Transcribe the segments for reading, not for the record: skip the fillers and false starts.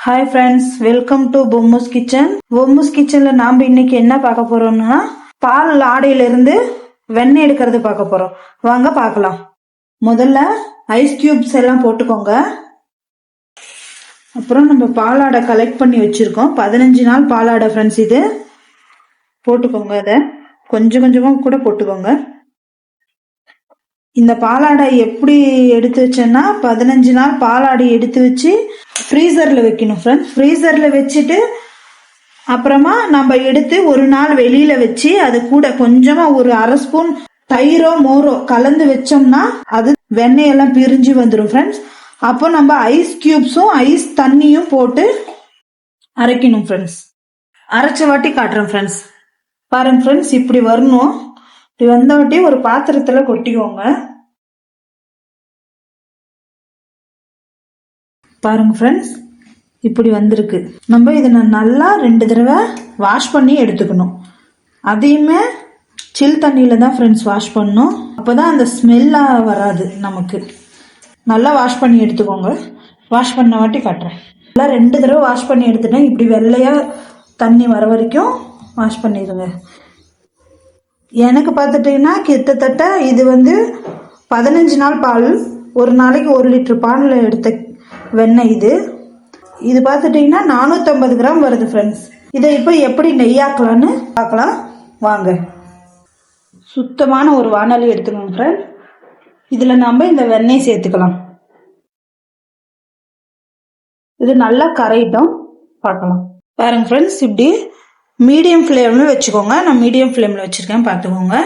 Hi friends, welcome to Bommu's kitchen. Bommu's கிச்சன்ல நாம இன்னைக்கு என்ன பார்க்க போறோம்னா பால் ஆடையில இருந்து வெண்ணெய் எடுக்கிறது பார்க்க போறோம். வாங்க பார்க்கலாம். முதல்ல ஐஸ் கியூப்ஸ் எல்லாம் போட்டுக்கோங்க. அப்புறம் நம்ம பாலாடை கலெக்ட் பண்ணி வச்சிருக்கோம். 15 நாள் பாலாடை ஃப்ரெண்ட்ஸ். இது போட்டுக்கோங்க. அதை கொஞ்சம் கொஞ்சமா கூட போட்டுக்கோங்க. இந்த பாலாடை எப்படி எடுத்து வச்சேன்னா 15 நாள் பாலாடை எடுத்து வச்சு ஃப்ரீசர்ல வைக்கணும் ஃப்ரெண்ட்ஸ். ஃப்ரீசர்ல வச்சுட்டு அப்புறமா நம்ம எடுத்து ஒரு நாள் வெளியில வச்சு அது கூட கொஞ்சமா ஒரு அரை ஸ்பூன் தயிரோ மோரோ கலந்து வச்சோம்னா அது வெண்ணெயெல்லாம் பிரிஞ்சு வந்துடும் ஃப்ரெண்ட்ஸ். அப்போ நம்ம ஐஸ் கியூப்ஸும் ஐஸ் தண்ணியும் போட்டு அரைக்கணும் ஃப்ரெண்ட்ஸ். அரைச்ச வாட்டி காட்டுறேன் ஃப்ரெண்ட்ஸ். பாருங்க ஃப்ரெண்ட்ஸ், இப்படி வரணும். இப்படி வந்த வாட்டி ஒரு பாத்திரத்துல கொட்டிக்கோங்க. பாருங்க ஃப்ரெண்ட்ஸ், இப்படி வந்திருக்கு. நம்ம இதை நல்லா 2 தடவை வாஷ் பண்ணி எடுத்துக்கணும். அதையுமே சில் தண்ணியில தான் ஃப்ரெண்ட்ஸ் வாஷ் பண்ணணும். அப்போதான் அந்த ஸ்மெல்லா வராது நமக்கு. நல்லா வாஷ் பண்ணி எடுத்துக்கோங்க. வாஷ் பண்ண வாட்டி காட்டுறேன். நல்லா 2 தடவை வாஷ் பண்ணி எடுத்துட்டேன். இப்படி வெள்ளையா தண்ணி வர வரைக்கும் வாஷ் பண்ணிடுங்க. எனக்கு பார்த்துட்டீங்கன்னா கிட்டத்தட்ட இது 15 நாள் பால், ஒரு நாளைக்கு 1 லிட்டர் பாலில் எடுத்த வெண்ணெய். இது பார்த்துட்டீங்கன்னா 450 கிராம் வருது ஃப்ரெண்ட்ஸ். இதை இப்போ எப்படி நெய்யாக்கலான்னு பார்க்கலாம் வாங்க. சுத்தமான ஒரு வாணலி எடுத்துக்கோங்க ஃப்ரெண்ட்ஸ். இதில் நம்ம இந்த வெண்ணெய் சேர்த்துக்கலாம். இது நல்லா கரையிட்டோம், பார்க்கலாம். பாருங்க ஃப்ரெண்ட்ஸ், இப்படி மீடியம் ஃப்ளேம்ல வச்சுக்கோங்க. நான் மீடியம் ஃப்ளேம்ல வச்சிருக்கேன், பார்த்துக்கோங்க.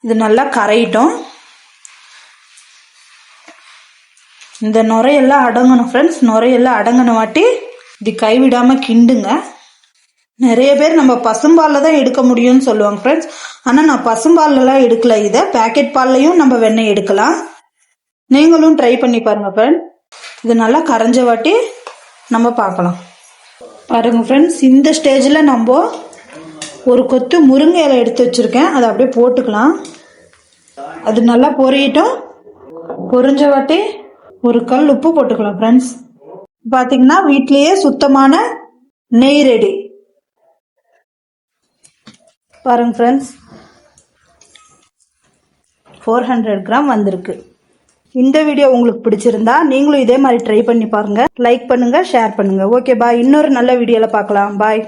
இது நல்லா கரையிட்டோம். இந்த நுரையெல்லாம் அடங்கணும் ஃப்ரெண்ட்ஸ். நுரையெல்லாம் அடங்கின வாட்டி இது கைவிடாம கிண்டுங்க. நிறைய பேர் நம்ம பசும்பாலில் தான் எடுக்க முடியும்னு சொல்லுவாங்க ஃப்ரெண்ட்ஸ். ஆனால் நான் பசும்பாலெல்லாம் எடுக்கல. இதை பேக்கெட் பால்லையும் நம்ம வெண்ணெய் எடுக்கலாம். நீங்களும் ட்ரை பண்ணி பாருங்க ஃப்ரெண்ட். இது நல்லா கரைஞ்ச வாட்டி நம்ம பார்க்கலாம். பாருங்க ஃப்ரெண்ட்ஸ், இந்த ஸ்டேஜில் நம்ம ஒரு கொத்து முருங்கை இலை எடுத்து வச்சிருக்கேன். அதை அப்படியே போட்டுக்கலாம். அது நல்லா பொரியட்டும். பொரிஞ்ச வாட்டி ஒரு கல் உப்பு போட்டுக்கலாம் ஃப்ரெண்ட்ஸ். பார்த்தீங்கன்னா வீட்லேயே சுத்தமான நெய் ரெடி. பாருங்க ஃப்ரெண்ட்ஸ், 400 கிராம் வந்திருக்கு. இந்த வீடியோ உங்களுக்கு பிடிச்சிருந்தா நீங்களும் இதே மாதிரி ட்ரை பண்ணி பாருங்க. லைக் பண்ணுங்க, ஷேர் பண்ணுங்க. Okay bye. இன்னொரு நல்ல வீடியோல பார்க்கலாம். பாய்.